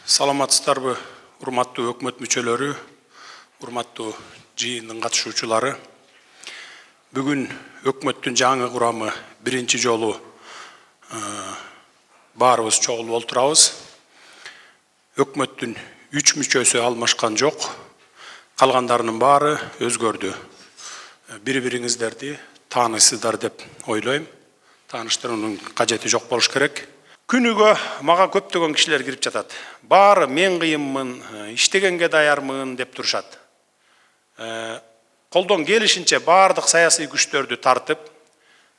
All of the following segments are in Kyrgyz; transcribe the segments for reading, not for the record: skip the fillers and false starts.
Саламатсыздарбы, урматтуу өкмөт мүчөлөрү, урматтуу жыйындын катышуучулары. Бүгүн өкмөттүн жаңы курамы биринчи жолу баарыбыз чогулуп олтурабыз. Өкмөттүн 3 мүчөсү алмашкан жок, калгандарынын баары өзгөрдү. Бири-бириңиздерди таанысыздар деп ойлойм. Тааныштыруунун кажети жок болуш керек. Күнүгө мага көптөгөн кишилер кирип жатат. Баары мен кыйынмын, иштегенге даярмын деп турушат. Колдон келишинче баардык саясий күчтөрдү тартып,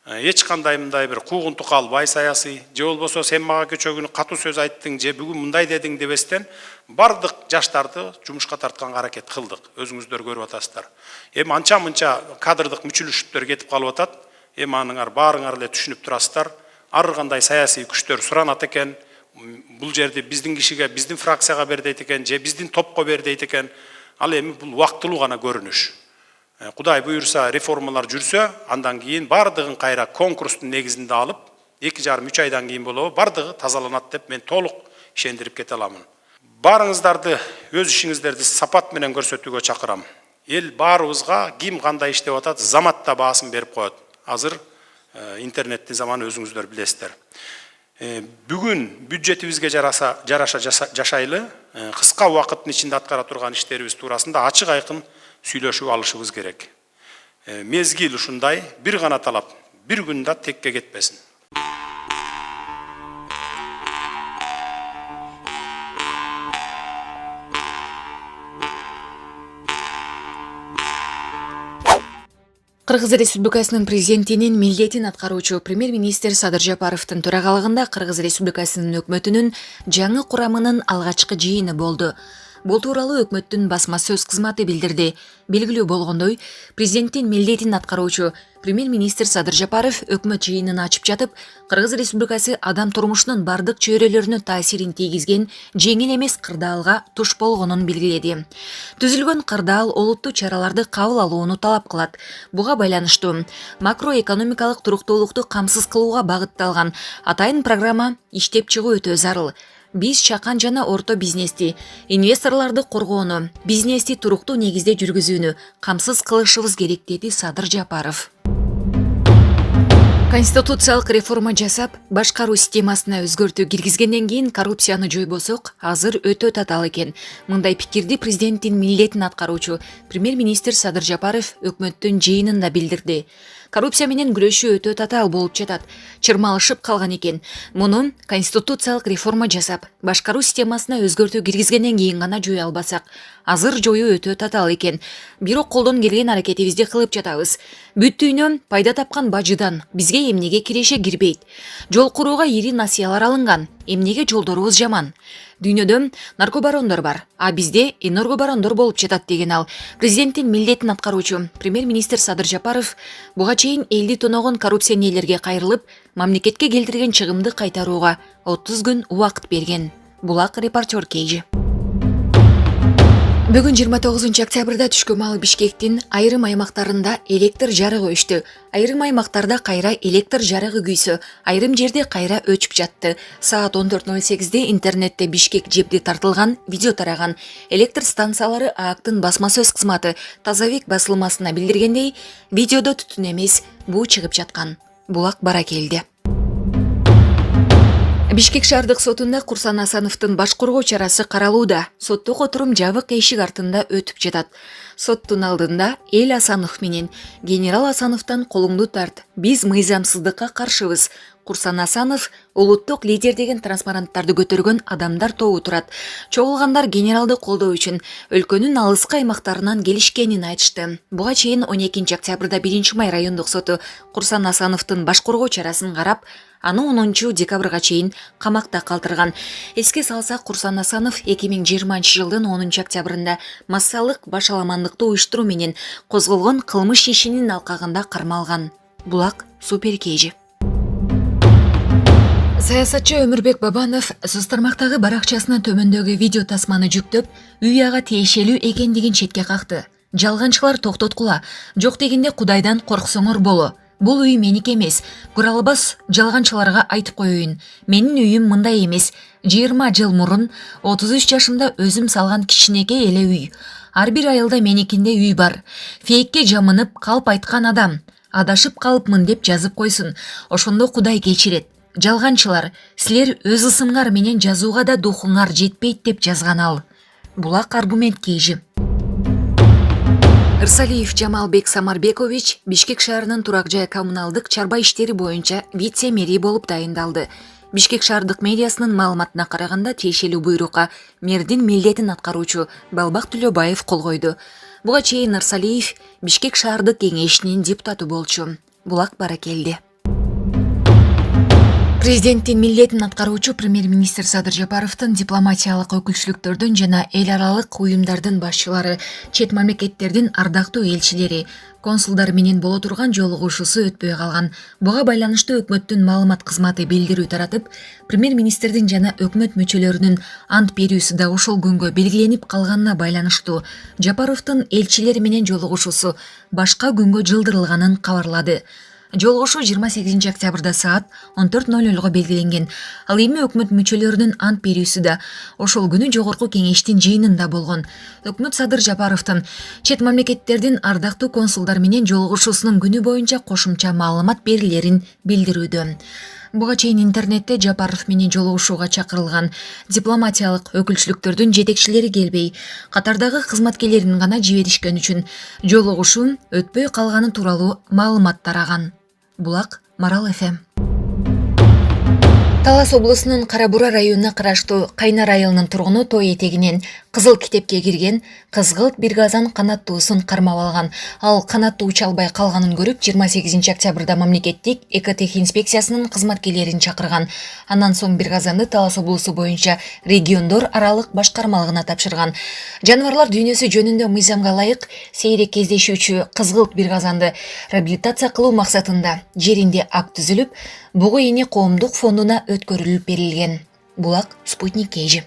эч кандай мындай бир куугунтук албай саясий, же болбосо сен мага кечээ күнү катуу сөз айттың, же бүгүн мындай дедиң дебестен бардык жаштарды жумушка тартканга аракет кылдык. Өзүңүздөр көрүп атасыздар. Эми анча-мынча кадрдык мүчүлүштөр кетип калып атат. Эми аныңар баарыңар эле түшүнүп турасыздар. Ар кандай саясий күчтөр суранат экен. Бул жерди биздин кишиге, биздин фракцияга бер дейт экен, же биздин топко бер дейт экен. Ал эми бул убактылуу гана көрүнүш. Кудай буюрса реформалар жүрсө, андан кийин бардыгын кайра конкурстун негизинде алып, 2,5-3 айдан кийин болобу бардыгы тазаланат деп мен толук ишендирип кете аламын. Баарыңыздарды өз ишиңиздерди сапат менен көрсөтүүгө чакырам. Эл баарыбызга ким кандай иштеп атат, заматта баасын берип коет. Азыр интернеттин заманы өзүңүздөр билесиздер. Бүгүн бюджетибизге жараша жашайлы, кыска убакыттын ичинде аткара турган иштерибиз туурасында ачык айкын сүйлөшүп алышыбыз керек. Мезгил ушундай, бир гана талап, бир күн да текке кетпесин. Кыргыз Республикасынын президентинин милдетин аткаруучу премьер-министр Садыр Жапаровдун төрагалыгында Кыргыз Республикасынын өкмөтүнүн жаңы курамынын алгачкы жыйыны болду. Бул тууралуу өкмөттүн басма сөз кызматы билдирди. Белгилүү болгондой, президенттин милдетин аткаруучу премьер-министр Садыр Жапаров өкмөт жыйынын ачып жатып, Кыргыз Республикасы адам турмушунун бардык чөйрөлөрүнө таасирин тийгизген жеңил эмес кырдаалга туш болгонун белгиледи. Түзүлгөн кырдаал олуттуу чараларды кабыл алууну талап кылат. Буга байланыштуу макроэкономикалык туруктуулукту камсыз кылууга багытталган атайын программа иштеп чыгуу өтө зарыл. Биз чакан жана орто бизнести, инвесторлорду коргоону, бизнести туруктуу негизде жүргүзүүнү камсыз кылышыбыз керек, деди Садыр Жапаров. Конституциялык реформа жасап, башкаруу системасына өзгөртүү киргизгенден кийин коррупцияны жойбосок, азыр өтө татаал экен. Мындай пикирди президенттин милдетин аткаруучу премьер-министр Садыр Жапаров өкмөттүн жыйынында билдирди. Коррупция менен күрөшүү өтө татаал болуп жатат. Чырмалышып калган экен. Муну конституциялык реформа жасап, башкаруу системасына өзгөртүү киргизгенден кийин гана жое албасак, азыр жоюу өтө татаал экен. Бирок колдон келген аракетибизди кылып жатабыз. Бүттүйүнө пайда тапкан бажыдан бизге эмнеге киреше кирбейт. Жол курууга ири насыялар алынган. Эмнеге жолдорубуз жаман. Дүйнөдө наркобарондор бар, а бизде энергобарондор болуп жатат, деген ал. Президенттин милдетин аткаруучу премьер-министр Садыр Жапаров буга чейин элди тоногон коррупционерлерге кайрылып, мамлекетке келтирген чыгымды кайтарууга 30 күн убакыт берген. Булак репортер Кейжи. Бүгүн 29 октябрда түшкө маал Бишкектин айрым аймактарында электр жарыгы өчтү. Айрым аймактарда кайра электр жарыгы күйсө, айрым жерде кайра өчүп жатты. Саат 14:08 интернетте Бишкек жебди тартылган видео тараган. Электр станциялары ААКтын басма сөз кызматы Тазабек басылмасына билдиргендей, видеодо түтүн эмес, буу чыгып жаткан. Булак бара келди. Бишкек шаардык сотунда Курсан Асановдун баш коргоо чарасы каралууда. Соттук отурум жабык эшик артында өтүп жатат. Соттун алдында эл Асанов менен генерал Асановдон колуңду тарт, биз мыйзамсыздыкка каршыбыз. Курсан Асанов улуттук лидер деген транспаранттарды көтөргөн адамдар тобу турат. Чогулгандар генералды колдоо үчүн өлкөнүн алыскы аймактарынан келишкенин айтышты. Буга чейин 12 октябрда 1 май райондук соту Курсан Асановдун баш коргоо чарасын карап, аны 10 декабрга чейин камакта калтырган. Эске салсак, Курсан Асанов 2020 жылдын 10 октябрында массалык башаламандыкты уюштуруу менен козголгон кылмыш ишинин алкагында кармалган. Булак Супер Кейжи. Саясатчы Өмүрбек Бабанов соц тармактагы баракчасына төмөндөгү видео тасманы жүктөп, үй ага тиешелүү экендигин четке какты. Жалганчылар токтоткула, жок дегенде Кудайдан корксоңор боло. Бул үй меники эмес. Куралбас жалганчыларга айтып коеюн. Менин үйүм мындай эмес. 20 жыл мурун 33 жашымда өзүм салган кичинекей эле үй. Ар бир айылда меникинде үй бар. Фейкке жамынып калп айткан адам адашып калыпмын деп жазып койсун. Ошондо Кудай кечирет. Жалганчылар, силер өз ысымыңар менен жазууга да духуңар жетпейт деп жазган ал. Булак аргумент кейжи. Ырсалиев Жамалбек Самарбекович Бишкек шаарынын турак жай коммуналдык чарба иштери боюнча вице-мэри болуп дайындалды. Бишкек шаардык мэриясынын маалыматына караганда тиешелүү буйрукка мэрдин милдетин аткаруучу Балбак Төлөбаев кол койду. Буга чейин Ырсалиев Бишкек шаардык кеңешинин депутаты болчу. Булак баракелди. Президенттин милдетин аткаруучу премьер-министр Садыр Жапаровдун дипломатиялык өкүлчүлүктөрдүн жана эл аралык уюмдардын башчылары, чет мамлекеттердин ардактуу элчилери, консулдар менен боло турган жолугушуусу өтпөй калган. Буга байланыштуу өкмөттүн маалымат кызматы билдирүү таратып, премьер-министрдин жана өкмөт мүчөлөрүнүн ант берүүсү да ошол күнгө белгиленип калганына байланыштуу Жапаровдун элчилери менен жолугушуусу башка күнгө жылдырылганын кабарлады. Жолугушуу 28 октябрда саат 14:00 белгиленген. Ал эми өкмөт мүчөлөрүнүн ант берүүсү да ошол күнү жогорку кеңештин жыйынында болгон. Өкмөт Садыр Жапаровдун чет мамлекеттердин ардактуу консулдар менен жолугушуусунун күнү боюнча кошумча маалымат берилерин билдирүүдө. Буга чейин интернетте Жапаров менен жолугушууга чакырылган дипломатиялык өкүлчүлүктөрдүн жетекчилери келбей, катардагы кызматкерлерин гана жиберишкен үчүн жолугушуу өтпөй калганы тууралуу маалымат тараган. Булак Марал ФМ. Талас облусунун Кара-Бура районуна караштуу Кайнар айылынын тургуну той этегинен кызыл китепке кирген кызгылт бир газан канаттуусун кармап алган. Ал канаттуу уча албай калганын көрүп 28 октябрда мамлекеттик экотехинспекциясынын кызматкерлерин чакырган. Андан соң бир газанды Талас облусу боюнча региондор аралык башкармалыгына тапшырган. Жаныбарлар дүйнөсү жөнүндө мыйзамга ылайык сейрек кездешүүчү кызгылт бир газанды реабилитация кылуу максатында жеринде акт түзүлүп, бугу эне коомдук фондуна өткөрүлүп берилген. Булак Спутник Кейжи.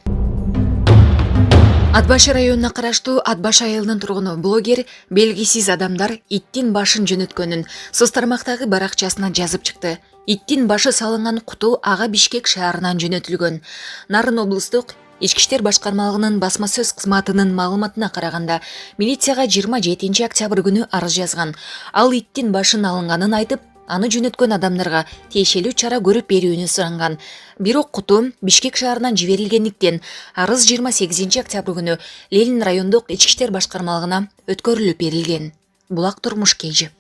Атбаш районуна караштуу Атбаш айылынын тургуну блогер белгисиз адамдар иттин башын жөнөткөнүн соц тармактагы баракчасына жазып чыкты. Иттин башы салынган куту ага Бишкек шаарынан жөнөтүлгөн. Нарын облустук Ички иштер башкармалыгынын басма сөз кызматынын маалыматына караганда, милицияга 27 октябрь күнү арыз жазган. Ал иттин башын алынганын айтып, аны жөнөткөн адамдарга тиешелүү чара көрүп берүүнү суранган. Бирок куту Бишкек шаарынан жиберилгендиктен арыз 28 октябрь күнү Ленин райондук ички иштер башкармалыгына өткөрүлүп берилген. Булак Турмуш Кейжи.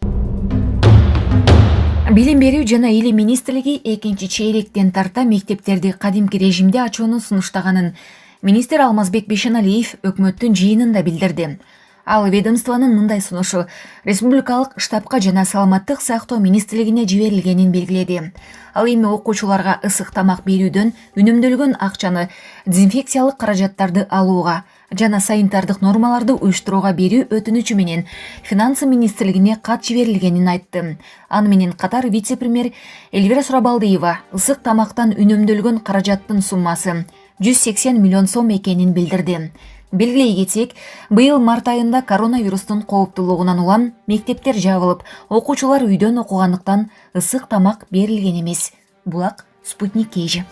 Билим берүү жана Илим министрлиги экинчи чейректен тарта мектептерди кадимки режимде ачууну сунуштаганын министр Алмазбек Бейшеналиев өкмөттүн жыйынында билдирди. Ал ведомствонун мындай сунушу республикалык штабка жана саламаттык сактоо министрлигине жиберилгенин белгиледи. Ал эми окуучуларга ысык тамак берүүдөн үнөмдөлгөн акчаны дезинфекциялык каражаттарды алууга жана санитардык нормаларды уюштурууга берүү өтүнүчү менен финансы министрлигине кат жиберилгенин айтты. Аны менен катар вице-премьер Эльвира Сурабалдиева ысык тамактан үнөмдөлгөн каражаттын суммасы 180 миллион сом экенин билдирди. Белгилей кетсек, быйыл март айында коронавирустун кооптуулугунан улам мектептер жабылып, окуучулар үйдөн окугандыктан ысык тамак берилген эмес. Булак Спутник Кейжи.